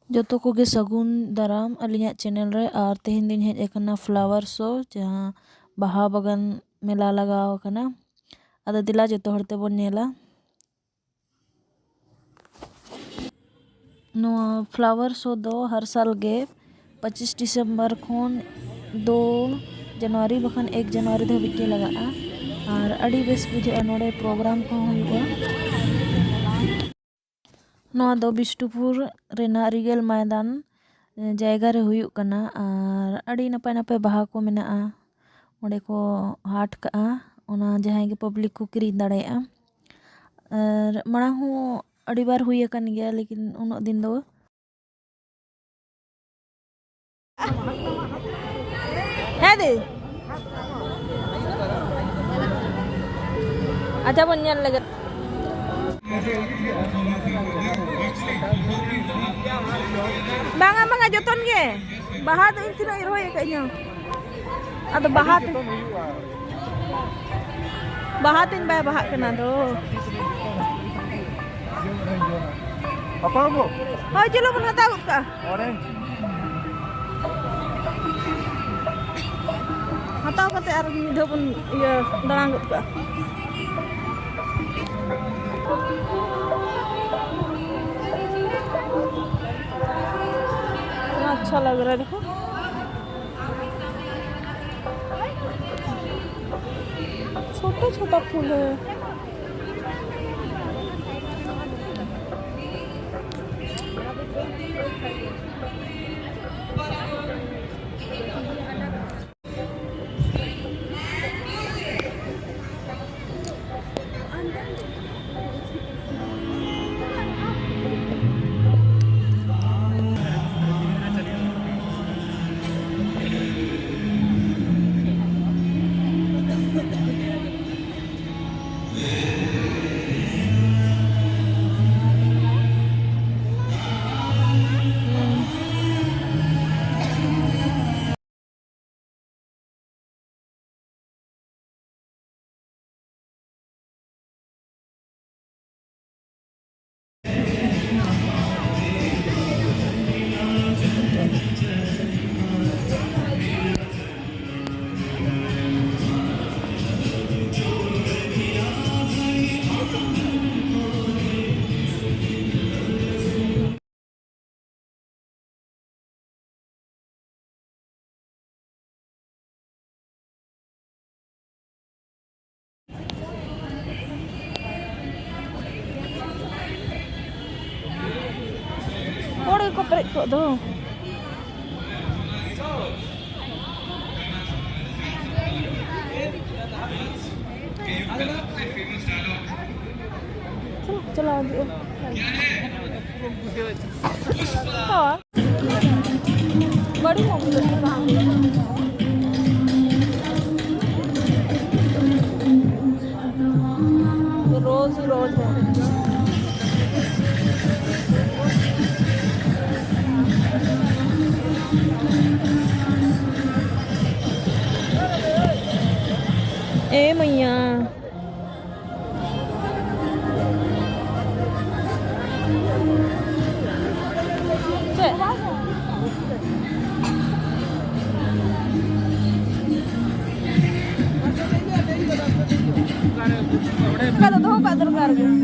जोतो कोगे सगुन दाराम अलिया चैनल रे और तेहन दिन हेज एकना फ्लावर शो जहाँ बाहा बगान मेला लगाव कना अदा दिला जोतो हरते बोन नेला नोआ फ्लावर शो दो हर साल गे 25 दिसंबर खोन 2 जनवरी बखन 1 जनवरी धाबिज गे लगा और अड़ी बेस बुझे नोडे प्रोग्राम को हुआ नोआ दो बिष्टुपुर रेना रिगेल मैदान जायगा रे हुयुक कना और अड़ी नपाय नपाय बाहा को मेना ओंडे को हाट का ओना जहां गे पब्लिक को किरी दाड़ेया और मड़ा हूँ अड़ी बार हुई अकन गया लेकिन उन दिन दो है दे अच्छा बन ñal लगे banga joton ge baha do intina roy kayaknya ada baha tin bay baha kena do apa bu hoy jelo pun hata ut ka orange hataw kate ar midho pun iya darang ut ka अच्छा लग रहा है देखो छोटा छोटा फूल है Ore ko pret ko do चलो आगे हाँ बड़ी मोटी रोज ही रोज है ए मैया Kada tuh Pak Durgar.